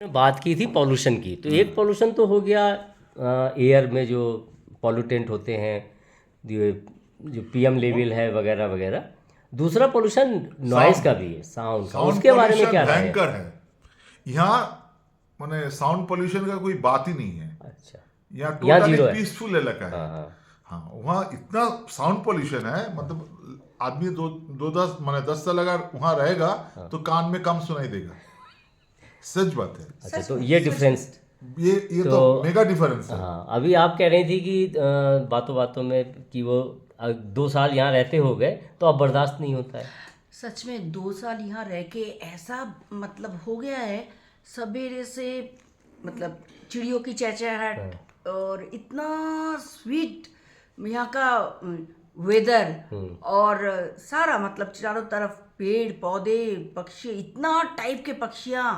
बात की थी पॉल्यूशन की, तो एक पॉल्यूशन तो हो गया एयर में जो पॉल्यूटेंट होते हैं, जो जो पीएम लेवल है वगैरह वगैरह। दूसरा पॉल्यूशन नॉइज़ का साउंड भी है, साउंड का, साउंड उसके बारे में पोल्यूशन क्या राय है? भयंकर है यहाँ। माने साउंड पोल्यूशन का कोई बात ही नहीं है। अच्छा, यहाँ यहाँ टोटली जीरो है। पीसफुल इलाका है। हाँ हाँ। हाँ, वहाँ इतना साउंड पोल्यूशन है, मतलब आदमी दो दो दस माने 10 साल अगर वहाँ रहेगा तो कान में कम सुनाई देगा। सच बात है। अच्छा, सच तो में ये सच में। डिफरेंस। ये तो तो मेगा डिफरेंस है। हाँ, अभी आप कह रही थी कि बातों बातों में कि वो 2 साल यहाँ रहते हो गए तो अब बर्दाश्त नहीं होता है। सच में 2 साल यहाँ रह के ऐसा मतलब हो गया है। सवेरे से मतलब चिड़ियों की चहचहाहट और इतना स्वीट यहाँ का वेदर, और सारा मतलब चारों तरफ पेड़ पौधे पक्षी, इतना टाइप के पक्षियाँ।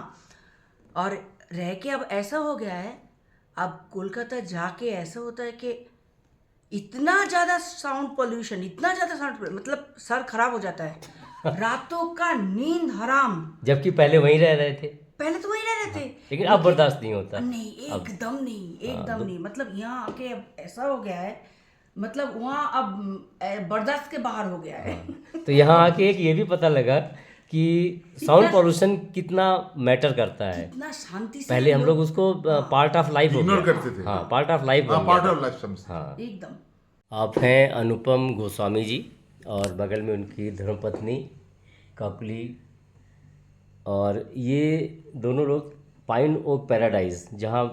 और रह के अब ऐसा हो गया है, अब कोलकाता जाके ऐसा होता है कि इतना ज़्यादा साउंड पोल्यूशन, इतना ज़्यादा साउंड, मतलब सर खराब हो जाता है। रातों का नींद हराम। जबकि पहले वहीं रह रहे थे। पहले तो वही रह रहे थे, लेकिन अब बर्दाश्त नहीं होता। नहीं अब एकदम नहीं, एकदम हाँ, नहीं। मतलब यहाँ आके अब ऐसा हो गया है, मतलब वहाँ अब बर्दाश्त के बाहर हो गया है। तो यहाँ आके एक ये भी पता लगा कि साउंड इतना पोल्यूशन कितना मैटर करता है। कितना शांति से पहले हम लोग लोग, उसको पार्ट ऑफ लाइफ हो इग्नोर गया। करते थे। हाँ, पार्ट ऑफ लाइफ हाँ, बन पार्ट गया ऑफ था। लाइफ समझते। हाँ। एकदम। आप हैं अनुपम गोस्वामी जी, और बगल में उनकी धर्मपत्नी कपली, और ये दोनों लोग पाइन ओक पैराडाइज, जहाँ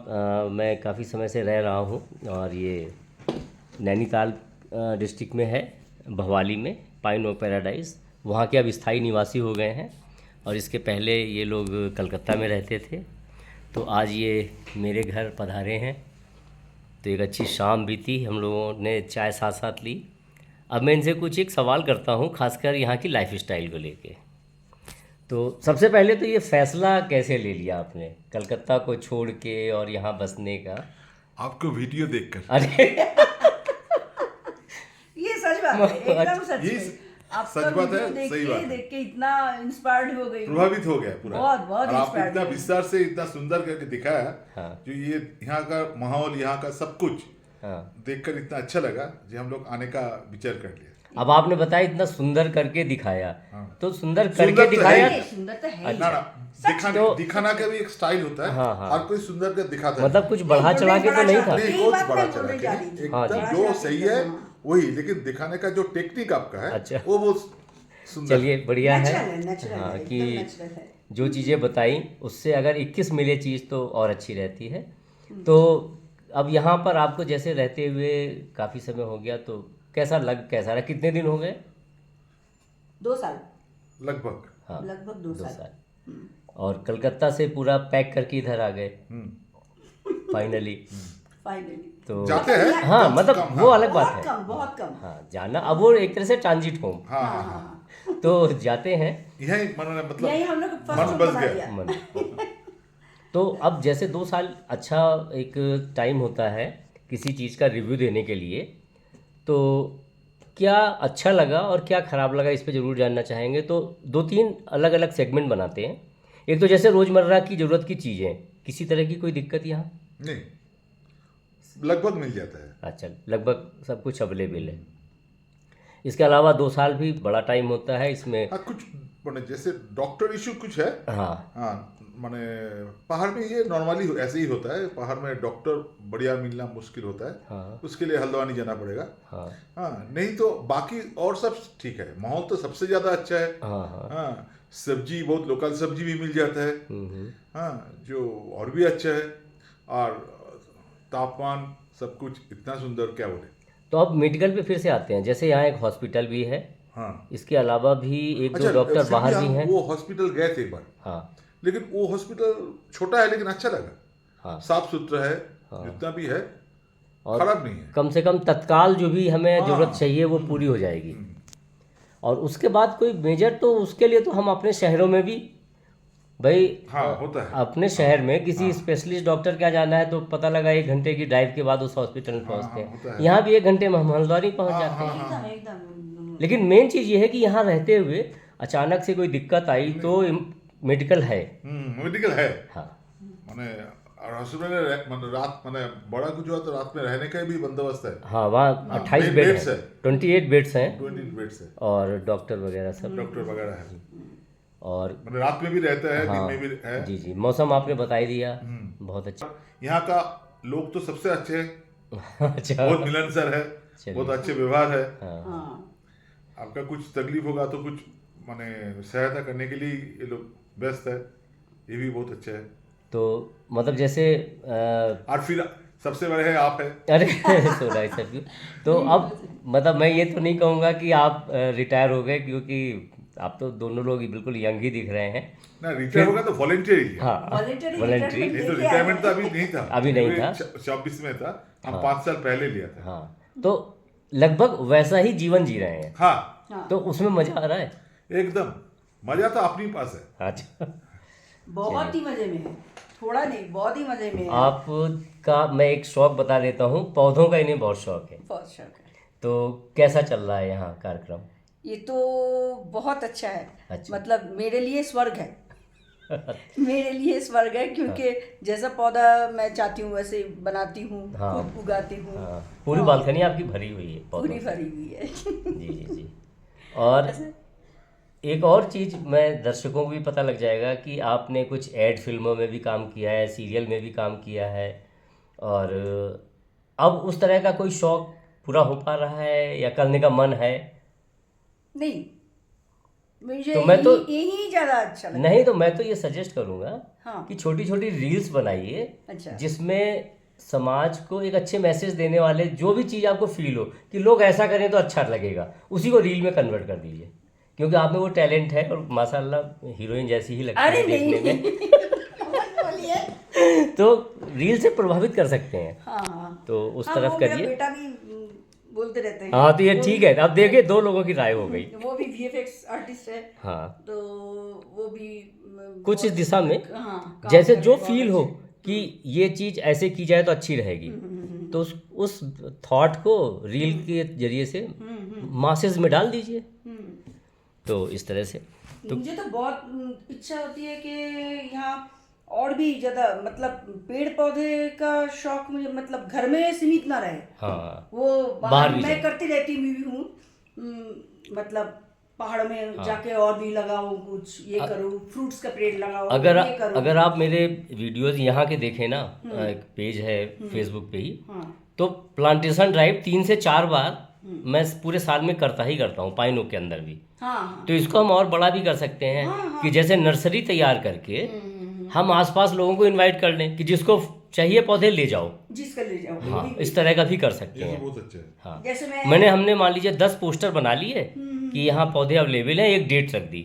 मैं काफ़ी समय से रह रहा हूँ, और ये नैनीताल डिस्ट्रिक्ट में है, भवाली में पाइन ओक पैराडाइज, वहाँ के अब स्थायी निवासी हो गए हैं। और इसके पहले ये लोग कलकत्ता में रहते थे। तो आज ये मेरे घर पधारे हैं, तो एक अच्छी शाम बीती, हम लोगों ने चाय साथ साथ ली। अब मैं इनसे कुछ एक सवाल करता हूँ, खासकर यहाँ की लाइफ स्टाइल को लेके। तो सबसे पहले तो ये फैसला कैसे ले लिया आपने कलकत्ता को छोड़ के और यहाँ बसने का? आपको वीडियो देखकर अरे ये सच बात है, एकदम सच ये में। आपका सच बात है, वीडियो सही बात है। देख के इतना इंस्पायर्ड हो गई हूँ। प्रभावित हो गया पूरा। बहुत बहुत और आपने इंस्पायर्ड इतना हो गई। विस्तार से इतना सुंदर करके दिखाया, हाँ। जो ये यहाँ का माहौल, यहाँ का सब कुछ हाँ, देखकर इतना अच्छा लगा जो हम लोग आने का विचार कर लिया। अब आपने बताया इतना सुंदर करके दिखाया, हाँ। तो सुंदर सुंदर करके तो दिखाया। है ही। सुंदर तो है ही। ना ना, तो- दिखाना का भी एक स्टाइल होता है। हाँ, हाँ। हर कोई सुंदर कर दिखाता है। मतलब कुछ बढ़ा चढ़ा के तो नहीं था। नहीं, यही बहुत बात बड़ा मैं चढ़ा बोलने के जा नहीं, रही थी। हाँ जी। एकदम जो सही है वही, लेकिन दिखाने का जो टेक्निक आपका है अच्छा। वो बहुत सुंदर। चलिए, बढ़िया है। नेचुरल है, नेचुरल हाँ, है, कि एकदम नेचुरल है। जो चीज़ें बताई उससे अगर 21 मिले चीज़ तो और अच्छी रहती है। तो अब यहाँ पर आपको जैसे रहते हुए काफ़ी समय हो गया, तो कैसा रहा, कितने दिन हो गए? 2 साल, लगभग। हाँ, लगभग 2 2 साल। साल। और कलकत्ता से पूरा पैक करके इधर आ गए फाइनली। फाइनली। तो जाते हैं हाँ, कम- मतलब कम, वो हाँ। अलग बात बहुत है। कम, बहुत कम। हाँ, जाना अब वो एक तरह से ट्रांजिट होम। हाँ हाँ हाँ, तो जाते हैं यही मतलब यही हम लोग मन फर्स्ट बस बना गया। दिया। मन। तो अब जैसे 2 साल अच्छा एक टाइम होता है किसी चीज़ का रिव्यू देने के लिए, तो क्या अच्छा लगा और क्या ख़राब लगा इस पे ज़रूर जानना चाहेंगे। तो 2-3 अलग अलग सेगमेंट बनाते हैं। एक तो जैसे रोज़मर्रा की ज़रूरत की चीज़ें, किसी तरह की कोई दिक्कत यहाँ? नहीं, लगभग मिल जाता है। अच्छा, लगभग सब कुछ अवेलेबल है। इसके अलावा 2 साल भी बड़ा टाइम होता है इसमें। हाँ, कुछ माने जैसे डॉक्टर इशू कुछ है। हाँ हाँ, माने पहाड़ में ये नॉर्मली ऐसे ही होता है। पहाड़ में डॉक्टर बढ़िया मिलना मुश्किल होता है। हाँ उसके लिए हल्द्वानी जाना पड़ेगा। हाँ हाँ, नहीं तो बाकी और सब ठीक है। माहौल तो सबसे ज़्यादा अच्छा है। हाँ हाँ। हाँ, सब्जी बहुत लोकल सब्जी भी मिल जाता है। हम्म। हाँ, जो और भी अच्छा है। और तापमान सब कुछ इतना सुंदर, क्या बोले। तो अब मेडिकल पे फिर से आते हैं। जैसे यहाँ एक हॉस्पिटल भी है, हाँ, इसके अलावा भी एक दो अच्छा, डॉक्टर फिर बाहर हम भी हैं। वो हॉस्पिटल गए थे एक बार, हाँ लेकिन वो हॉस्पिटल छोटा है लेकिन अच्छा लगा। हाँ। साफ सुथरा है। हाँ। जितना भी है और खराब नहीं है। कम से कम तत्काल जो भी हमें हाँ। ज़रूरत चाहिए वो पूरी हो जाएगी। और उसके बाद कोई मेजर, तो उसके लिए तो हम अपने शहरों में भी भाई हाँ, होता है। अपने शहर में किसी स्पेशलिस्ट डॉक्टर क्या जाना है तो पता लगा 1 घंटे की ड्राइव के बाद उस हॉस्पिटल में पहुंचते होता हैं। है। यहाँ भी 1 घंटे में हम हल्द्वानी पहुंच जाते हैं। एकदम एकदम। लेकिन मेन चीज़ ये है कि यहाँ रहते हुए अचानक से कोई दिक्कत आई तो मेडिकल है। मेडिकल है। हाँ, माने और हॉस्पिटल में माने रात माने बड़ा कुछ हुआ तो रात में रहने का भी बंदोबस्त है। हाँ, वहाँ 28 बेड बेड्स है, है। 28 बेड्स हैं 20 बेड्स है, और डॉक्टर वगैरह सब। डॉक्टर वगैरह है, और माने रात में भी रहता है, दिन हाँ, में भी है। जी जी, मौसम आपने बता ही दिया, बहुत अच्छा। यहाँ का लोग तो सबसे अच्छे हैं, अच्छा, बहुत मिलनसार है, चलिए। बहुत अच्छे व्यवहार है। हाँ आपका कुछ तकलीफ होगा तो कुछ माने सहायता करने के लिए ये लोग व्यस्त है, ये भी बहुत अच्छा है। तो मतलब जैसे और फिर सबसे बड़े है आप है। अरे सो नाइस ऑफ यू। तो अब मतलब मैं ये तो नहीं कहूँगा कि आप रिटायर हो गए, क्योंकि आप तो दोनों लोग बिल्कुल यंग ही दिख रहे हैं। ना रिटायर होगा तो वॉलेंटियर ही है। हाँ, वॉलेंटरी वॉलेंट्री। नहीं तो रिटायरमेंट तो अभी नहीं था, अभी नहीं था। 26 में था, हम 5 साल पहले लिया था। हाँ, तो लगभग वैसा ही जीवन जी रहे हैं, हाँ तो उसमें मजा आ रहा है। एकदम, मजा तो अपनी पास है। अच्छा, बहुत ही मजे में है, थोड़ा नहीं बहुत ही मजे में है। आपका मैं एक शौक बता देता हूँ, पौधों का इन्हें बहुत शौक है। बहुत शौक है। तो कैसा चल रहा है यहाँ कार्यक्रम? ये तो बहुत अच्छा है। अच्छा। मतलब मेरे लिए स्वर्ग है। मेरे लिए स्वर्ग है, क्योंकि जैसा पौधा मैं चाहती हूँ वैसे बनाती हूँ, हाँ। खुद उगाती हूँ। हाँ, पूरी बालकनी आपकी भरी हुई है पौधों पूरी से। भरी हुई है। जी जी जी। और एक और चीज़ मैं दर्शकों को भी पता लग जाएगा कि आपने कुछ ऐड फिल्मों में भी काम किया है, सीरियल में भी काम किया है, और अब उस तरह का कोई शौक पूरा हो पा रहा है या करने का मन है? नहीं, मुझे तो मैं तो यही ज्यादा अच्छा लगता है। नहीं, तो मैं तो ये सजेस्ट करूँगा हाँ। कि छोटी छोटी रील्स बनाइए, अच्छा। जिसमें समाज को एक अच्छे मैसेज देने वाले जो भी चीज़ आपको फील हो कि लोग ऐसा करें तो अच्छा लगेगा, उसी को रील में कन्वर्ट कर दीजिए, क्योंकि आप में वो टैलेंट है और माशाल्लाह हीरोइन जैसी ही लगती अरे है नहीं देखने में। मत बोलिए। तो रील से प्रभावित कर सकते हैं, हाँ हाँ तो उस हाँ, तरफ वो मेरा करिए। बेटा भी बोलते रहते हैं। हाँ, तो ये ठीक है। अब देखिए, दो लोगों की राय हो गई। वो भी वीएफएक्स आर्टिस्ट है, हाँ, तो वो भी कुछ इस दिशा में हाँ, काम जैसे कर जो रहे हैं, फील हो बहुत कि ये चीज़ ऐसे की जाए तो अच्छी रहेगी, तो उस थॉट को रील के जरिए से मासेस में डाल दीजिए। तो इस तरह से अच्छे। मुझे तो बहुत इच्छा होती है कि यहाँ और भी ज्यादा मतलब पेड़ पौधे का शौक मुझे, मतलब घर में सीमित ना रहे। हाँ, वो बाहर बाहर भी मैं जाए। करती रहती भी हूँ। मतलब पहाड़ में जाके और भी लगाऊं, कुछ ये करूँ, फ्रूट्स का पेड़ लगाऊं, अगर ये करूँ। अगर आप मेरे वीडियोस यहाँ के देखें ना, एक पेज है फेसबुक पे ही, हाँ तो प्लांटेशन ड्राइव 3 से 4 बार मैं पूरे साल में करता ही करता हूँ, पाइन ओक के अंदर भी। हाँ हाँ तो इसको हम और बड़ा भी कर सकते हैं कि जैसे नर्सरी तैयार करके हम आसपास लोगों को इनवाइट कर लें कि जिसको चाहिए पौधे ले जाओ। जिसका ले जाओ। हाँ, इस तरह का भी कर सकते ये तो हैं। बहुत अच्छा है। हाँ, जैसे हमने मान लीजिए 10 पोस्टर बना लिए कि यहाँ पौधे अवेलेबल हैं, एक डेट रख दी।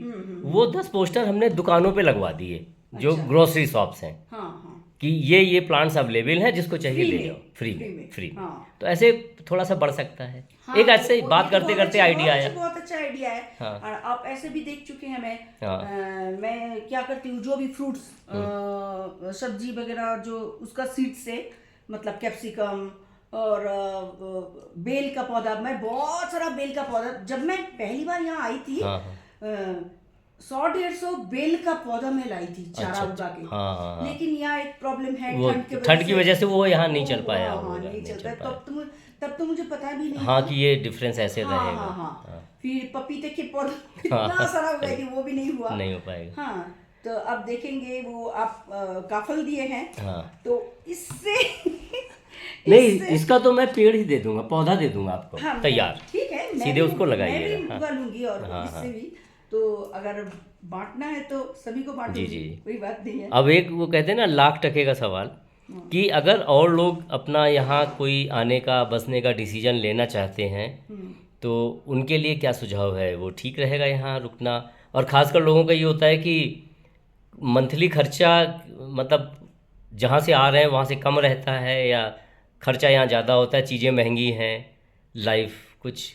वो 10 पोस्टर हमने दुकानों पे लगवा दिए, जो ग्रोसरी शॉप्स हैं, हाँ हाँ कि ये प्लांट्स अवेलेबल हैं, जिसको चाहिए ले जाओ, फ्री में। हाँ। तो ऐसे थोड़ा सा बढ़ सकता है। हाँ, एक ऐसे वो बात तो करते बहुत करते अच्छा- आइडिया आया। बहुत अच्छा आइडिया है। हाँ। और आप ऐसे भी देख चुके हैं। हाँ। मैं क्या करती हूँ, जो भी फ्रूट्स सब्जी वगैरह जो उसका सीड से, मतलब कैप्सिकम और बेल का पौधा, मैं बहुत सारा बेल का पौधा, जब मैं पहली बार यहाँ आई थी हाँ, हाँ। 100-150 बेल का पौधा मैं लाई थी, चारा अच्छा, उगा के। हाँ, हाँ, हाँ। लेकिन यहाँ एक प्रॉब्लम है, वो ठंड की वजह से वो यहाँ नहीं चल पाया हाँ, होगा, नहीं नहीं चलता चल पाया। तब तो मुझे पता भी नहीं हाँ, था। कि ये डिफरेंस ऐसे हाँ, रहेगा। हाँ, हाँ। हाँ, फिर पपीते के पौधा इतना सारा हो गया कि वो भी नहीं हुआ। नहीं हो पाएगा। हाँ, तो अब देखेंगे, वो आप काफल दिए हैं, हाँ, तो इससे नहीं, इसका तो मैं पेड़ ही दे दूंगा, पौधा दे दूंगा आपको हाँ, तैयार। ठीक है, मैं सीधे भी- उसको मैं लगाइएगा। भी हाँ, उगा लूंगी, और हाँ, इससे हाँ। भी तो अगर बांटना है तो सभी को बांटूंगी, जी। कोई बात नहीं है। अब एक वो कहते हैं ना, लाख टके का सवाल, कि अगर और लोग अपना यहाँ कोई आने का बसने का डिसीजन लेना चाहते हैं, तो उनके लिए क्या सुझाव है? वो ठीक रहेगा यहाँ रुकना? और ख़ासकर लोगों का ये होता है कि मंथली खर्चा, मतलब जहाँ से आ रहे हैं वहाँ से कम रहता है, या खर्चा यहाँ ज़्यादा होता है, चीज़ें महंगी हैं, लाइफ कुछ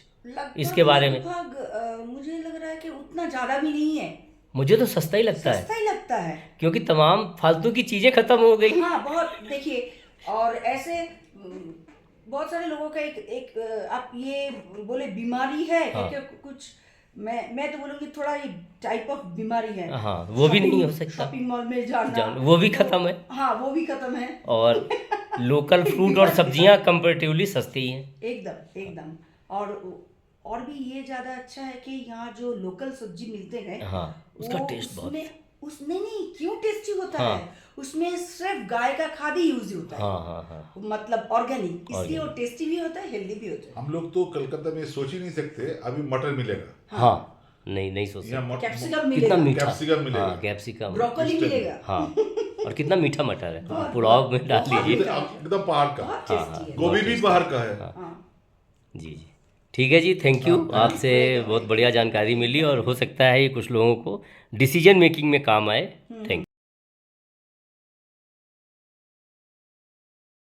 इसके बारे में? लगभग मुझे लग रहा है कि उतना ज्यादा भी नहीं है, मुझे तो सस्ता ही लगता है, सस्ता ही लगता है। क्योंकि तमाम फालतू की चीज़ें ख़त्म हो गई। हाँ, बहुत देखिए, और ऐसे बहुत सारे लोगों का एक आप ये बोले बीमारी है हाँ। कि कुछ मैं तो बोलूँगी थोड़ा ये टाइप ऑफ बीमारी है। हाँ, वो भी नहीं हो सकता। शॉपिंग मॉल में जाना वो भी खत्म है। हाँ, वो भी खत्म है। और लोकल फ्रूट और सब्जियां कंपैरेटिवली सस्ती हैं। एकदम एकदम। और भी ये ज्यादा अच्छा है कि यहाँ जो लोकल सब्जी मिलते हैं, हाँ, उसका टेस्ट बहुत। उसमें नहीं, क्यों टेस्टी होता हाँ। है, उसमें सिर्फ गाय का खाद ही यूज होता है। हाँ हाँ हाँ। मतलब ऑर्गेनिक, इसलिए वो टेस्टी भी होता है, हेल्दी भी होता है। हम लोग तो कलकत्ता में सोच ही नहीं सकते अभी मटर मिलेगा। हाँ, नहीं सोच सकते। यहाँ कैप्सिकम कितना मिलेगा, मीठा। कैप्सिकम मिलेगा। हाँ, कैप्सिकम, ब्रोकली मिलेगा। हाँ, और कितना मीठा मटर है, पुलाव में डाल बहुत लीजिए। एकदम पहाड़ का। बहुत टेस्टी है। गोभी भी बाहर का है। हाँ। जी जी, ठीक है जी, थैंक यू। आपसे बहुत बढ़िया जानकारी मिली और हो सकता है ये कुछ लोगों को डिसीजन मेकिंग में काम आए। Thank you.